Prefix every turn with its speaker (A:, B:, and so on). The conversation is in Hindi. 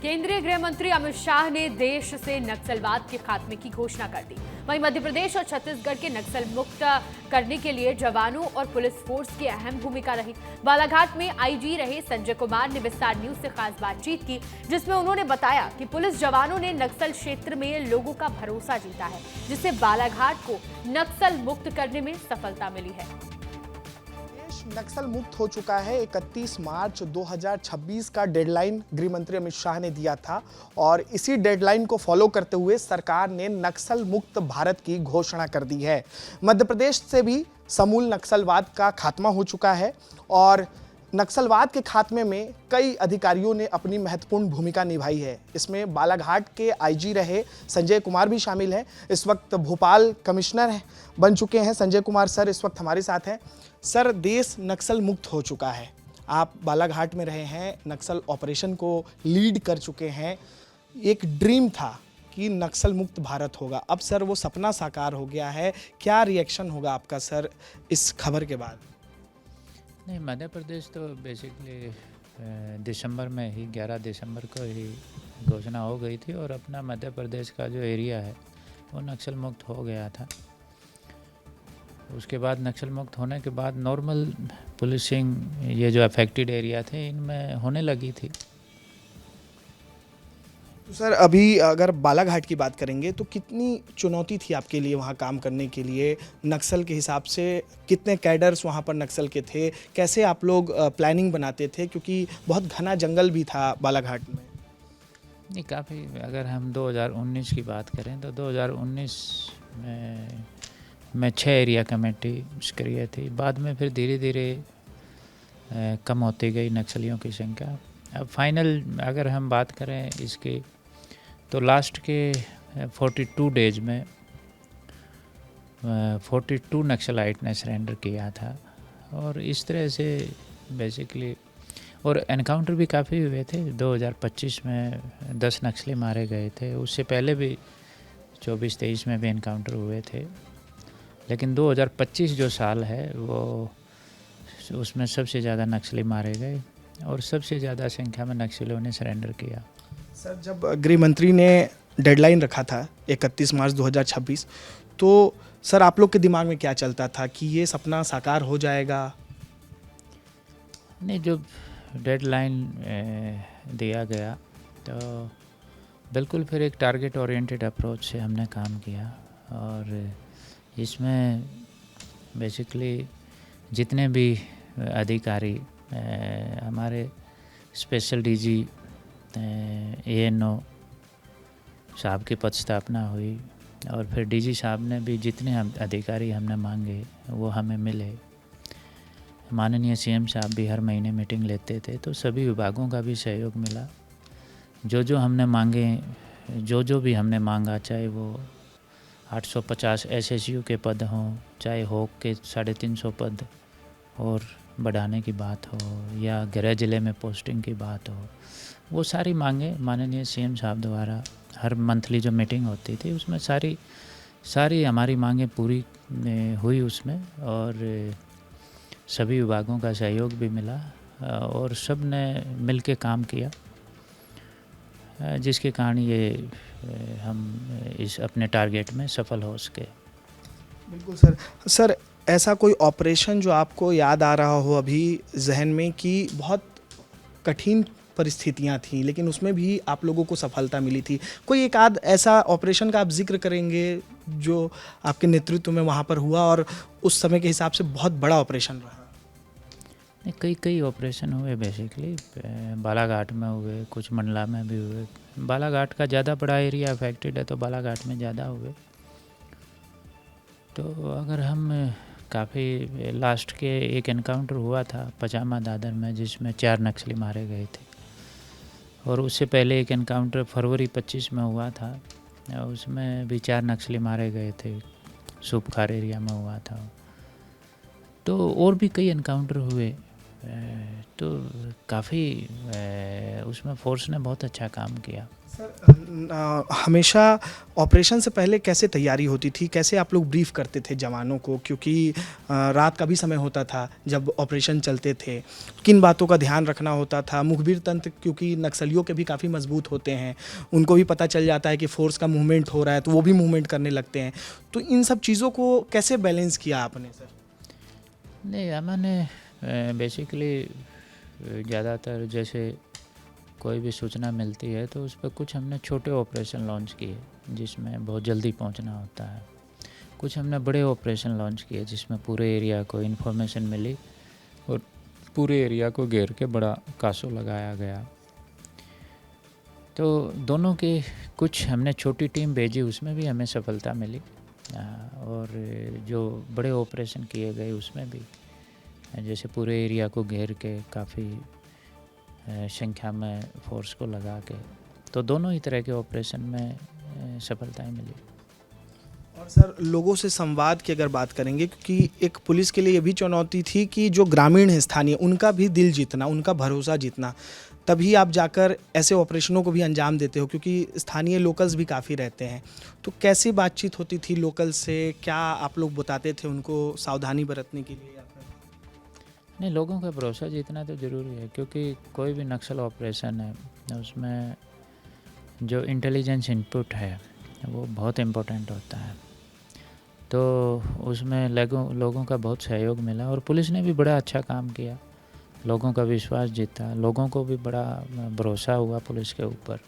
A: केंद्रीय गृह मंत्री अमित शाह ने देश से नक्सलवाद के खात्मे की घोषणा कर दी। वहीं मध्य प्रदेश और छत्तीसगढ़ के नक्सल मुक्त करने के लिए जवानों और पुलिस फोर्स की अहम भूमिका रही। बालाघाट में आईजी रहे संजय कुमार ने विस्तार न्यूज से खास बातचीत की, जिसमें उन्होंने बताया कि पुलिस जवानों ने नक्सल क्षेत्र में लोगों का भरोसा जीता है, जिससे बालाघाट को नक्सल मुक्त करने में सफलता मिली है।
B: नक्सल मुक्त हो चुका है। 31 मार्च 2026 का डेडलाइन गृह मंत्री अमित शाह ने दिया था और इसी डेडलाइन को फॉलो करते हुए सरकार ने नक्सल मुक्त भारत की घोषणा कर दी है। मध्य प्रदेश से भी समूल नक्सलवाद का खात्मा हो चुका है और नक्सलवाद के खात्मे में कई अधिकारियों ने अपनी महत्वपूर्ण भूमिका निभाई है। इसमें बालाघाट के आईजी रहे संजय कुमार भी शामिल हैं। इस वक्त भोपाल कमिश्नर बन चुके हैं संजय कुमार सर, इस वक्त हमारे साथ हैं। सर, देश नक्सल मुक्त हो चुका है, आप बालाघाट में रहे हैं, नक्सल ऑपरेशन को लीड कर चुके हैं। एक ड्रीम था कि नक्सल मुक्त भारत होगा, अब सर वो सपना साकार हो गया है। क्या रिएक्शन होगा आपका सर इस खबर के बाद?
C: नहीं, मध्य प्रदेश तो बेसिकली दिसंबर में ही 11 दिसंबर को ही घोषणा हो गई थी और अपना मध्य प्रदेश का जो एरिया है वो नक्सल मुक्त हो गया था। उसके बाद नक्सल मुक्त होने के बाद नॉर्मल पुलिसिंग ये जो अफेक्टेड एरिया थे इनमें होने लगी थी।
B: तो सर, अभी अगर बालाघाट की बात करेंगे तो कितनी चुनौती थी आपके लिए वहाँ काम करने के लिए? नक्सल के हिसाब से कितने कैडर्स वहाँ पर नक्सल के थे? कैसे आप लोग प्लानिंग बनाते थे, क्योंकि बहुत घना जंगल भी था बालाघाट में?
C: नहीं, काफ़ी, अगर हम 2019 की बात करें तो 2019 में मैं 6 एरिया कमेटी सक्रिय थी। बाद में फिर धीरे धीरे कम होती गई नक्सलियों की संख्या। अब फाइनल अगर हम बात करें इसकी तो लास्ट के 42 डेज में 42 नक्सलाइट ने सरेंडर किया था और इस तरह से बेसिकली, और एनकाउंटर भी काफ़ी हुए थे। 2025 में 10 नक्सली मारे गए थे, उससे पहले भी 24-23 में भी एनकाउंटर हुए थे, लेकिन 2025 जो साल है वो उसमें सबसे ज़्यादा नक्सली मारे गए और सबसे ज़्यादा संख्या में नक्सलियों ने सरेंडर किया।
B: सर, जब गृह मंत्री ने डेडलाइन रखा था 31 मार्च 2026, तो सर आप लोग के दिमाग में क्या चलता था कि ये सपना साकार हो जाएगा?
C: नहीं, जो डेडलाइन दिया गया तो बिल्कुल फिर एक टारगेट ओरिएंटेड अप्रोच से हमने काम किया और इसमें बेसिकली जितने भी अधिकारी हमारे स्पेशल डीजी एएनओ साहब की पद स्थापना हुई और फिर डीजी साहब ने भी जितने अधिकारी हमने मांगे वो हमें मिले। माननीय सीएम साहब भी हर महीने मीटिंग लेते थे, तो सभी विभागों का भी सहयोग मिला। जो हमने मांगे, जो भी हमने मांगा, चाहे वो 850 एसएसयू के पद हों, चाहे होक के 350 पद और बढ़ाने की बात हो या गृह जिले में पोस्टिंग की बात हो, वो सारी मांगे माननीय सीएम साहब द्वारा हर मंथली जो मीटिंग होती थी उसमें सारी हमारी मांगे पूरी हुई उसमें और सभी विभागों का सहयोग भी मिला और सब ने मिल के काम किया, जिसके कारण ये हम इस अपने टारगेट में सफल हो सके।
B: बिल्कुल सर। सर, ऐसा कोई ऑपरेशन जो आपको याद आ रहा हो अभी जहन में कि बहुत कठिन परिस्थितियां थी लेकिन उसमें भी आप लोगों को सफलता मिली थी, कोई एक आध ऐसा ऑपरेशन का आप जिक्र करेंगे जो आपके नेतृत्व में वहाँ पर हुआ और उस समय के हिसाब से बहुत बड़ा ऑपरेशन रहा?
C: कई ऑपरेशन हुए, बेसिकली बालाघाट में हुए, कुछ मंडला में भी हुए। बालाघाट का ज़्यादा बड़ा एरिया अफेक्टेड है तो बालाघाट में ज़्यादा हुए। तो अगर हम काफ़ी लास्ट के एक एनकाउंटर हुआ था पजामा दादर में जिसमें 4 नक्सली मारे गए थे और उससे पहले एक एनकाउंटर फरवरी 25 में हुआ था, उसमें भी 4 नक्सली मारे गए थे, सुपखार एरिया में हुआ था। तो और भी कई एनकाउंटर हुए, तो काफ़ी उसमें फोर्स ने बहुत अच्छा काम किया।
B: सर हमेशा ऑपरेशन से पहले कैसे तैयारी होती थी, कैसे आप लोग ब्रीफ करते थे जवानों को, क्योंकि रात का भी समय होता था जब ऑपरेशन चलते थे, किन बातों का ध्यान रखना होता था? मुखबिर तंत्र क्योंकि नक्सलियों के भी काफ़ी मजबूत होते हैं, उनको भी पता चल जाता है कि फोर्स का मूवमेंट हो रहा है तो वो भी मूवमेंट करने लगते हैं, तो इन सब चीज़ों को कैसे बैलेंस किया आपने सर?
C: नहीं, मैंने बेसिकली ज़्यादातर जैसे कोई भी सूचना मिलती है तो उस पर कुछ हमने छोटे ऑपरेशन लॉन्च किए जिसमें बहुत जल्दी पहुंचना होता है, कुछ हमने बड़े ऑपरेशन लॉन्च किए जिसमें पूरे एरिया को इन्फॉर्मेशन मिली और पूरे एरिया को घेर के बड़ा कासो लगाया गया। तो दोनों की कुछ हमने छोटी टीम भेजी, उसमें भी हमें सफलता मिली, और जो बड़े ऑपरेशन किए गए उसमें भी जैसे पूरे एरिया को घेर के काफ़ी संख्या में फोर्स को लगा के, तो दोनों ही तरह के ऑपरेशन में सफलताएं मिली।
B: और सर लोगों से संवाद की अगर बात करेंगे, क्योंकि एक पुलिस के लिए ये भी चुनौती थी कि जो ग्रामीण है स्थानीय, उनका भी दिल जीतना, उनका भरोसा जीतना, तभी आप जाकर ऐसे ऑपरेशनों को भी अंजाम देते हो, क्योंकि स्थानीय लोकल्स भी काफ़ी रहते हैं। तो कैसी बातचीत होती थी लोकल से, क्या आप लोग बताते थे उनको सावधानी बरतने के लिए?
C: नहीं, लोगों का भरोसा जीतना तो ज़रूरी है, क्योंकि कोई भी नक्सल ऑपरेशन है उसमें जो इंटेलिजेंस इनपुट है वो बहुत इम्पोर्टेंट होता है। तो उसमें लोगों का बहुत सहयोग मिला और पुलिस ने भी बड़ा अच्छा काम किया, लोगों का विश्वास जीता, लोगों को भी बड़ा भरोसा हुआ पुलिस के ऊपर।